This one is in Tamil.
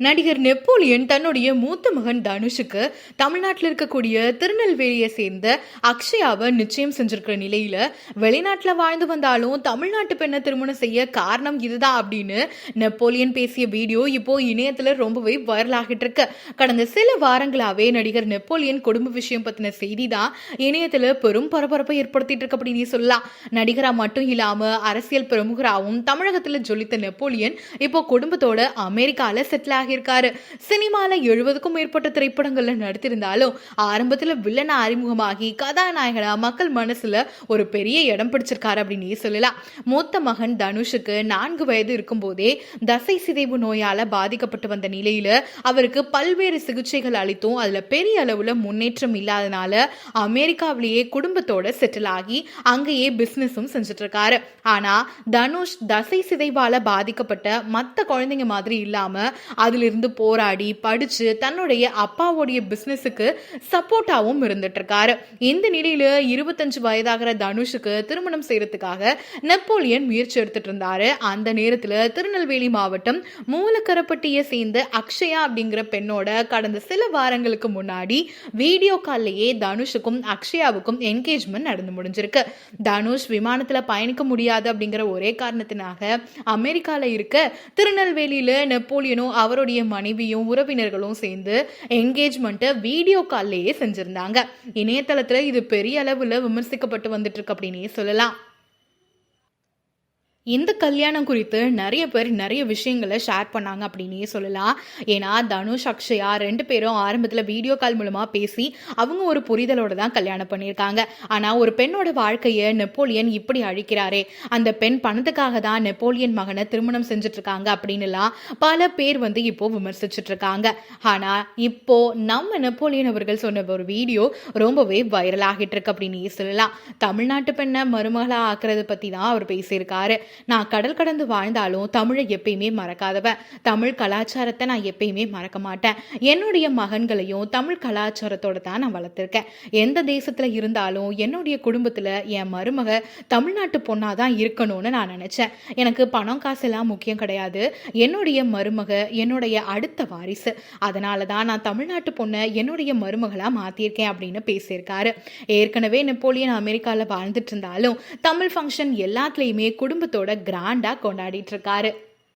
நடிகர் நெப்போலியன் தன்னுடைய மூத்த மகன் தனுஷுக்கு தமிழ்நாட்டில் இருக்கக்கூடிய திருநெல்வேலியை சேர்ந்த அக்ஷயாவை நிச்சயம் செஞ்சிருக்கிற நிலையில வெளிநாட்டில் வாழ்ந்து வந்தாலும் தமிழ்நாட்டு பெண்ணை திருமணம் செய்ய காரணம் இதுதான் அப்படின்னு நெப்போலியன் பேசிய வீடியோ இப்போ இணையத்துல ரொம்பவே வைரல் ஆகிட்டு இருக்கு. கடந்த சில வாரங்களாவே நடிகர் நெப்போலியன் குடும்ப விஷயம் பத்தின செய்தி தான் இணையத்துல பெரும் பரபரப்பை ஏற்படுத்திட்டு இருக்கு அப்படின்னு சொல்லலாம். நடிகரா மட்டும் இல்லாம அரசியல் பிரமுகராகவும் தமிழகத்துல ஜொலித்த நெப்போலியன் இப்போ குடும்பத்தோட அமெரிக்கால செட்டில் இருக்காரு. சினிமால 70க்கும் மேற்பட்ட திரைப்படங்கள்ல நடித்திருந்தாலும் ஆரம்பத்துல வில்லனா அறிமுகமாகி கதாநாயகனா மக்கள் மனசுல ஒரு பெரிய இடம் பிடிச்சிருக்காரு அப்படின்னு சொல்லலாம். மூத்த மகன் தனுஷுக்கு 4 வயது இருக்கும் போதே தசை சிதைவு நோயால பாதிக்கப்பட்டு வந்த நிலையில அவருக்கு பல்வேறு சிகிச்சைகள் அளித்தும் அதுல பெரிய அளவுல முன்னேற்றம் இல்லாதனால அமெரிக்காவிலேயே குடும்பத்தோட செட்டில் ஆகி அங்கேயே பிசினஸும் செஞ்சுட்டு இருக்காரு. ஆனா தனுஷ் தசை சிதைவால பாதிக்கப்பட்ட மற்ற குழந்தைங்க மாதிரி இல்லாம அதிலிருந்து போராடி படிச்சு தன்னுடைய அப்பாவுடைய பிசினஸுக்கு சப்போர்ட்டாவும் இருந்துட்டு இருக்காரு. இந்த நிலையில 25 வயதாகிற தனுஷுக்கு திருமணம் செய்யறதுக்காக நெப்போலியன் முயற்சி எடுத்துட்டு இருந்தாரு. அந்த நேரத்துல திருநெல்வேலி மாவட்டம் மூலக்கரப்பட்டியை சேர்ந்த அக்ஷயா அப்படிங்கிற பெண்ணோட கடந்த சில வாரங்களுக்கு முன்னாடி வீடியோ கால்லையே தனுஷுக்கும் அக்ஷயாவுக்கும் என்கேஜ்மெண்ட் நடந்து முடிஞ்சிருக்கு. தனுஷ் விமானத்துல பயணிக்க முடியாது அப்படிங்கிற ஒரே காரணத்தினாக அமெரிக்கால இருக்க திருநெல்வேலியில நெப்போலியனும் அவருடைய மனைவியும் உறவினர்களும் சேர்ந்து என்கேஜ்மெண்ட் வீடியோ கால்லேயே செஞ்சிருந்தாங்க. இணையதளத்துல இது பெரிய அளவுல விமர்சிக்கப்பட்டு வந்துட்டு இருக்கு அப்படின்னே சொல்லலாம். இந்த கல்யாணம் குறித்து நிறைய பேர் நிறைய விஷயங்களை ஷேர் பண்ணாங்க அப்படின்னே சொல்லலாம். ஏன்னா தனுஷ் அக்ஷயா 2 பேரும் ஆரம்பத்தில் வீடியோ கால் மூலமாக பேசி அவங்க ஒரு புரிதலோட தான் கல்யாணம் பண்ணியிருக்காங்க. ஆனால் ஒரு பெண்ணோட வாழ்க்கையை நெப்போலியன் இப்படி அழிக்கிறாரே, அந்த பெண் பணத்துக்காக தான் நெப்போலியன் மகனை திருமணம் செஞ்சுட்டு இருக்காங்க அப்படின்னுலாம் பல பேர் இப்போ விமர்சிச்சுட்டு இருக்காங்க. ஆனால் இப்போ நம்ம நெப்போலியன் அவர்கள் சொன்ன ஒரு வீடியோ ரொம்பவே வைரல் ஆகிட்டு இருக்கு அப்படின்னு சொல்லலாம். தமிழ்நாட்டு பெண்ணை மருமகளா ஆக்குறது பற்றி தான் அவர் பேசியிருக்காரு. நான் கடல் கடந்து வாழ்ந்தாலும் தமிழை எப்பயுமே மறக்காதவன். தமிழ் கலாச்சாரத்தை நான் எப்பயுமே மறக்க மாட்டேன். என்னுடைய மகன்களையும் தமிழ் கலாச்சாரத்தோட தான் நான் வளர்த்துருக்கேன். எந்த தேசத்துல இருந்தாலும் என்னுடைய குடும்பத்துல என் மருமக தமிழ்நாட்டு பொண்ணா தான் இருக்கணும்னு நான் நினைச்சேன். எனக்கு பணம் காசெல்லாம் முக்கியம் கிடையாது. என்னுடைய மருமக என்னுடைய அடுத்த வாரிசு. அதனால தான் நான் தமிழ்நாட்டு பொண்ணை என்னுடைய மருமகளா மாத்திருக்கேன் அப்படின்னு பேசியிருக்காரு. ஏற்கனவே நெப்போலியன் அமெரிக்கால வாழ்ந்துட்டு இருந்தாலும் தமிழ் ஃபங்க்ஷன் எல்லாத்துலயுமே குடும்பத்தோட கிராண்டா கொண்டாடிட்டு இருக்காரு.